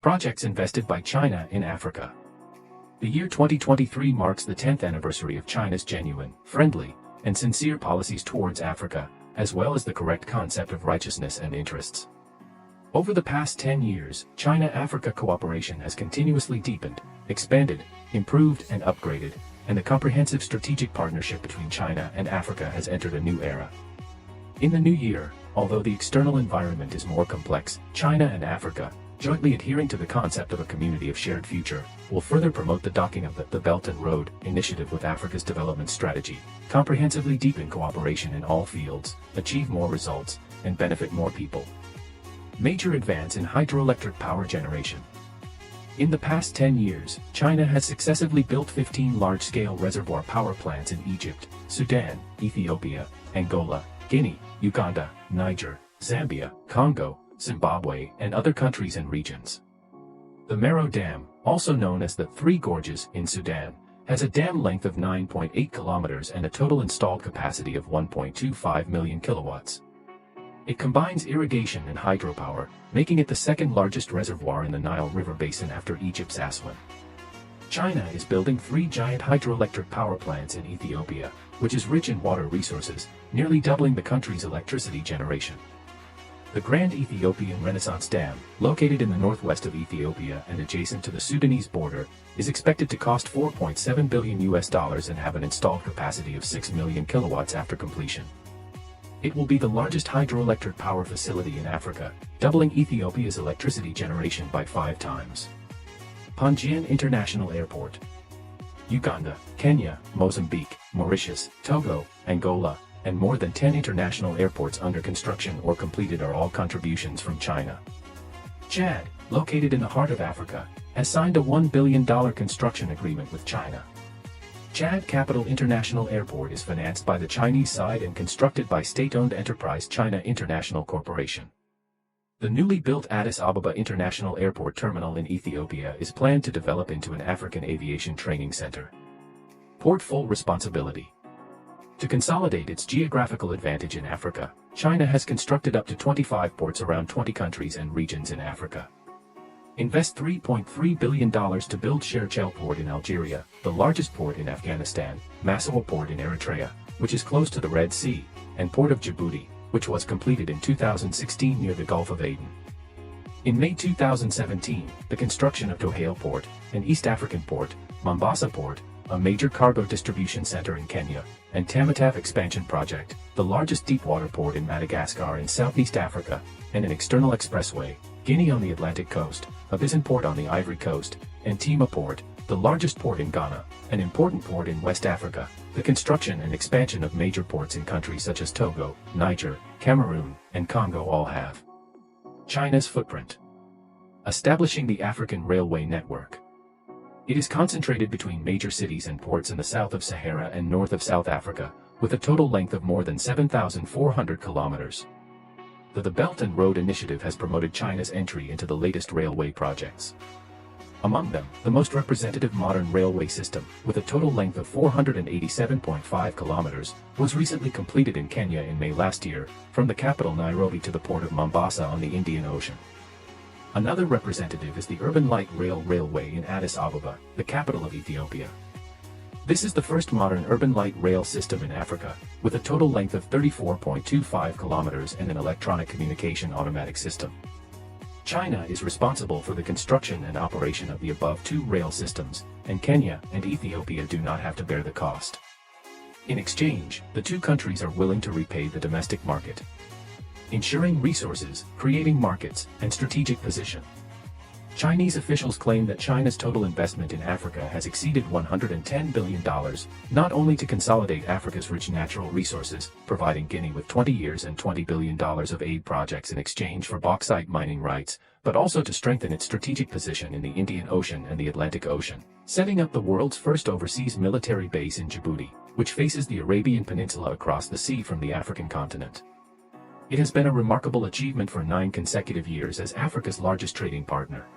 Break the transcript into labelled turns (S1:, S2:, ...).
S1: Projects invested by China in Africa. The year 2023 marks the 10th anniversary of China's genuine, friendly, and sincere policies towards Africa, as well as the correct concept of righteousness and interests. Over the past 10 years, China-Africa cooperation has continuously deepened, expanded, improved and upgraded, and the comprehensive strategic partnership between China and Africa has entered a new era. In the new year, although the external environment is more complex, China and Africa, jointly adhering to the concept of a community of shared future, will further promote the docking of the Belt and Road Initiative with Africa's development strategy, comprehensively deepen cooperation in all fields, achieve more results, and benefit more people. Major advance in hydroelectric power generation. In the past 10 years, China has successively built 15 large-scale reservoir power plants in Egypt, Sudan, Ethiopia, Angola, Guinea, Uganda, Niger, Zambia, Congo, Zimbabwe, and other countries and regions. The Mero Dam, also known as the Three Gorges in Sudan, has a dam length of 9.8 kilometers and a total installed capacity of 1.25 million kilowatts. It combines irrigation and hydropower, making it the second largest reservoir in the Nile River basin after Egypt's Aswan. China is building 3 giant hydroelectric power plants in Ethiopia, which is rich in water resources, nearly doubling the country's electricity generation. The Grand Ethiopian Renaissance Dam, located in the northwest of Ethiopia and adjacent to the Sudanese border, is expected to cost $4.7 billion and have an installed capacity of 6 million kilowatts after completion. It will be the largest hydroelectric power facility in Africa, doubling Ethiopia's electricity generation by 5 times. Panjin International Airport. Uganda, Kenya, Mozambique, Mauritius, Togo, Angola, and more than 10 international airports under construction or completed are all contributions from China. Chad, located in the heart of Africa, has signed a $1 billion construction agreement with China. Chad Capital International Airport is financed by the Chinese side and constructed by state-owned enterprise China International Corporation. The newly built Addis Ababa International Airport Terminal in Ethiopia is planned to develop into an African aviation training center. Port full responsibility. To consolidate its geographical advantage in Africa, China has constructed up to 25 ports around 20 countries and regions in Africa. Invest $3.3 billion to build Sherchel Port in Algeria, the largest port in Afghanistan, Massawa Port in Eritrea, which is close to the Red Sea, and Port of Djibouti, which was completed in 2016 near the Gulf of Aden. In May 2017, the construction of Dohale Port, an East African port, Mombasa Port, a major cargo distribution center in Kenya, and Tamatave Expansion Project, the largest deepwater port in Madagascar in Southeast Africa, and an external expressway, Guinea on the Atlantic coast, Abidjan Port on the Ivory Coast, and Tema Port, the largest port in Ghana, an important port in West Africa, the construction and expansion of major ports in countries such as Togo, Niger, Cameroon, and Congo all have. China's footprint. Establishing the African Railway Network. It is concentrated between major cities and ports in the south of Sahara and north of South Africa, with a total length of more than 7,400 kilometers. The Belt and Road Initiative has promoted China's entry into the latest railway projects. Among them, the most representative modern railway system, with a total length of 487.5 kilometers, was recently completed in Kenya in May last year, from the capital Nairobi to the port of Mombasa on the Indian Ocean. Another representative is the Urban Light Rail Railway in Addis Ababa, the capital of Ethiopia. This is the first modern urban light rail system in Africa, with a total length of 34.25 kilometers and an electronic communication automatic system. China is responsible for the construction and operation of the above 2 rail systems, and Kenya and Ethiopia do not have to bear the cost. In exchange, the 2 countries are willing to repay the domestic market. Ensuring resources, creating markets, and strategic position. Chinese officials claim that China's total investment in Africa has exceeded $110 billion, not only to consolidate Africa's rich natural resources, providing Guinea with 20 years and $20 billion of aid projects in exchange for bauxite mining rights, but also to strengthen its strategic position in the Indian Ocean and the Atlantic Ocean, setting up the world's first overseas military base in Djibouti, which faces the Arabian Peninsula across the sea from the African continent. It has been a remarkable achievement for 9 consecutive years as Africa's largest trading partner.